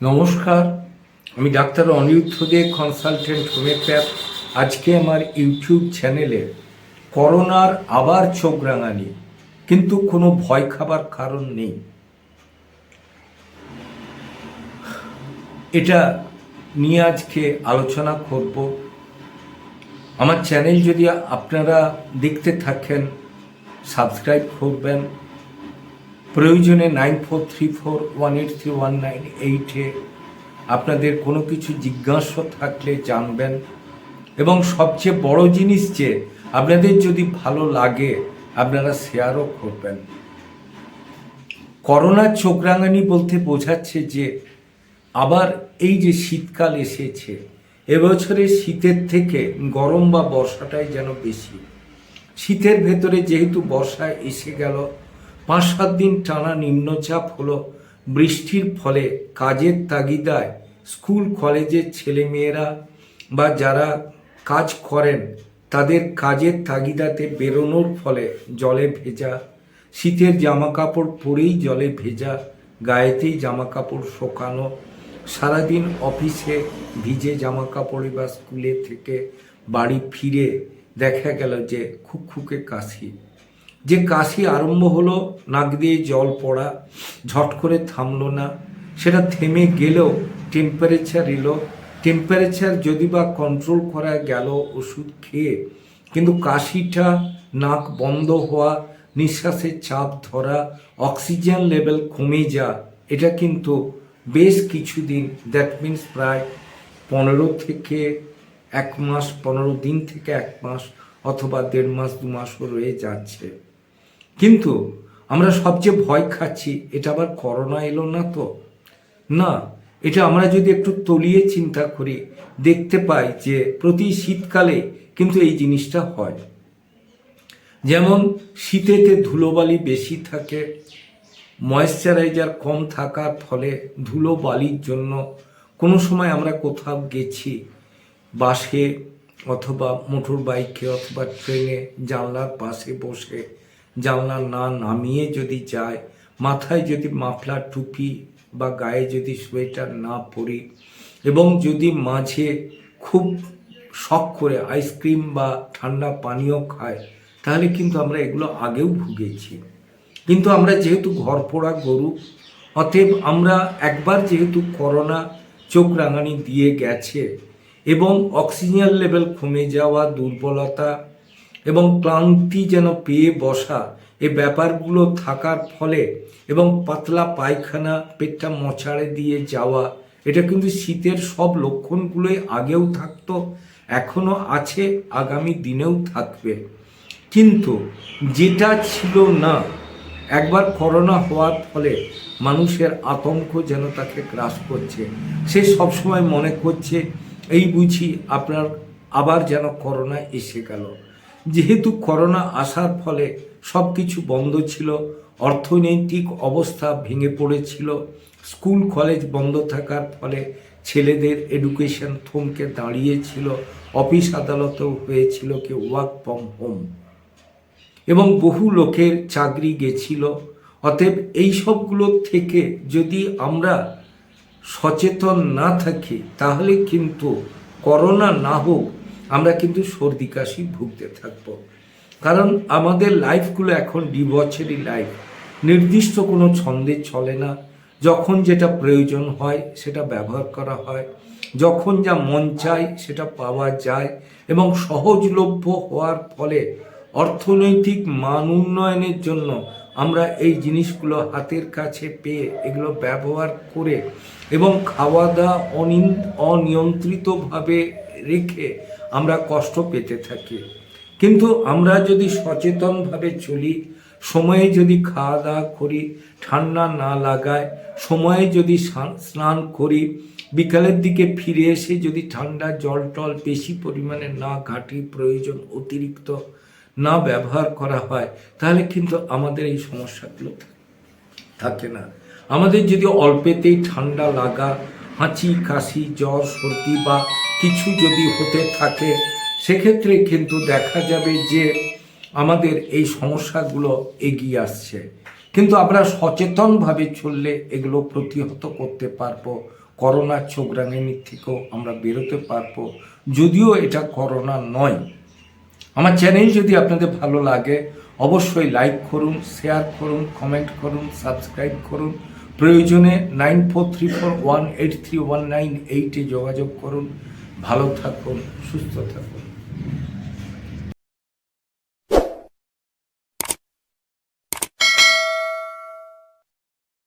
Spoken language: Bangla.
নমস্কার, আমি ডাক্তার অনিরুদ্ধ দে, কনসালটেন্ট হোমিওপ্যাথ। আজকে আমার ইউটিউব চ্যানেলে করোনার আবার চোখ রাঙানি, কিন্তু কোনো ভয় খাবার কারণ নেই। এটা নিয়ে আজকে আলোচনা করব। আমার চ্যানেল যদি আপনারা দেখতে থাকেন, সাবস্ক্রাইব করবেন। প্রয়োজনে 9434183198-এ আপনাদের কোনো কিছু জিজ্ঞাসা থাকলে জানবেন। এবং সবচেয়ে বড় জিনিস যে আপনাদের যদি ভালো লাগে আপনারা শেয়ারও করবেন। করোনার চোখ রাঙানি বলতে বোঝাচ্ছে যে আবার এই যে শীতকাল এসেছে, এবছরে শীতের থেকে গরম বা বর্ষাটাই যেন বেশি। শীতের ভেতরে যেহেতু বর্ষায় এসে গেল, 5-7 দিন টানা নিম্নচাপ হলো, বৃষ্টির ফলে কাজের তাগিদায় স্কুল কলেজের ছেলেমেয়েরা বা যারা কাজ করেন তাদের কাজের তাগিদাতে বেরোনোর ফলে জলে ভেজা, শীতের জামা কাপড় পরেই জলে ভেজা, গায়েতেই জামা কাপড় শোকানো, সারাদিন অফিসে ভিজে জামা কাপড়ে বা স্কুলে থেকে বাড়ি ফিরে দেখা গেল যে খুকখুকে কাশি। যে কাশি আরম্ভ হলো, নাক দিয়ে জল পড়া, ঝট করে থামলো না, সেটা থেমে গেলেও টেম্পারেচার এলো। টেম্পারেচার যদি বা কন্ট্রোল করা গেল ওষুধ খেয়ে, কিন্তু কাশিটা, নাক বন্ধ হওয়া, নিঃশ্বাসের চাপ ধরা, অক্সিজেন লেভেল কমে যাওয়া, এটা কিন্তু বেশ কিছুদিন, দ্যাট মিনস প্রায় 15 থেকে 1 মাস, 15 দিন থেকে 1 মাস অথবা 1.5 মাস 2 মাসও রয়ে যাচ্ছে। কিন্তু আমরা সবচেয়ে ভয় খাচ্ছি এটা আবার করোনা এলো না তো না। এটা আমরা যদি একটু তলিয়ে চিন্তা করি, দেখতে পাই যে প্রতি শীতকালে কিন্তু এই জিনিসটা হয়। যেমন শীতেতে ধুলোবালি বেশি থাকে, ময়েশ্চারাইজার কম থাকার ফলে ধুলোবালির জন্য কোনো সময় আমরা কোথাও গেছি, বাসে অথবা মোটর বাইকে অথবা ট্রেনে জানলার পাশে বসে জানলা না নামিয়ে যদি যায়, মাথায় যদি মাফলার টুপি বা গায়ে যদি সোয়েটার না পরি, এবং যদি মাঝে খুব শখ করে আইসক্রিম বা ঠান্ডা পানীয় খায়, তাহলে কিন্তু আমরা এগুলো আগেও ভুগেছি। কিন্তু আমরা যেহেতু ঘরপোড়া গরু, অতএব আমরা একবার যেহেতু করোনা চোখ রাঙানি দিয়ে গেছে এবং অক্সিজেন লেভেল কমে যাওয়া, দুর্বলতা এবং ক্লান্তি যেন পেয়ে বসা, এই ব্যাপারগুলো থাকার ফলে এবং পাতলা পায়খানা, পেটটা মোচাড়ে দিয়ে যাওয়া, এটা কিন্তু শীতের সব লক্ষণগুলোই আগেও থাকতো, এখনো আছে, আগামী দিনেও থাকবে। কিন্তু যেটা ছিল না, একবার করোনা হওয়ার ফলে মানুষের আতঙ্ক যেন তাকে গ্রাস করছে। সে সবসময় মনে করছে এই বুঝি আপনার আবার যেন করোনা এসে গেল। যেহেতু করোনা আসার ফলে সব কিছু বন্ধ ছিল, অর্থনৈতিক অবস্থা ভেঙে পড়েছিল, স্কুল কলেজ বন্ধ থাকার ফলে ছেলেদের এডুকেশন থমকে দাঁড়িয়েছিল, অফিস আদালতেও হয়েছিল কি ওয়ার্ক ফ্রম হোম, এবং বহু লোকের চাকরি গেছিল। অতএব এই সবগুলো থেকে যদি আমরা সচেতন না থাকি, তাহলে কিন্তু করোনা না হোক আমরা কিন্তু সর্দি কাশি ভুগতে থাকব। কারণ আমাদের লাইফগুলো এখন ডিবছরই লাইফ, নির্দিষ্ট কোনো ছন্দে চলে না। যখন যেটা প্রয়োজন হয় সেটা ব্যবহার করা হয়, যখন যা মন চায় সেটা পাওয়া যায়, এবং সহজলভ্য হওয়ার ফলে অর্থনৈতিক মান উন্নয়নের জন্য আমরা এই জিনিসগুলো হাতের কাছে পেয়ে এগুলো ব্যবহার করে এবং খাওয়া দাওয়া অনিয়ন্ত্রিতভাবে রেখে আমরা কষ্ট পেতে থাকি। কিন্তু আমরা যদি সচেতনভাবে চলি, সময়ে যদি খাওয়া দাওয়া করি, ঠান্ডা না লাগায়, সময়ে যদি স্নান করি, বিকালের দিকে ফিরে এসে যদি ঠান্ডা জল টল বেশি পরিমাণে না ঘাটি, প্রয়োজন অতিরিক্ত না ব্যবহার করা হয়, তাহলে কিন্তু আমাদের এই সমস্যাগুলো থাকে না। আমাদের যদি অল্পেতেই ঠান্ডা লাগা, হাঁচি কাশি, জ্বর সর্দি বা কিছু যদি হতে থাকে, সেক্ষেত্রে কিন্তু দেখা যাবে যে আমাদের এই সমস্যাগুলো এগিয়ে আসছে। কিন্তু আমরা সচেতনভাবে চললে এগুলো প্রতিহত করতে পারবো। করোনার চোখ রাঙানির থেকেও আমরা বেরোতে পারবো, যদিও এটা করোনা নয়। আমার চ্যানেল যদি আপনাদের ভালো লাগে অবশ্যই লাইক করুন, শেয়ার করুন, কমেন্ট করুন, সাবস্ক্রাইব করুন। প্রয়োজনে 9434183198 যোগাযোগ করুন। ভালো থাকুন, সুস্থ থাকুন।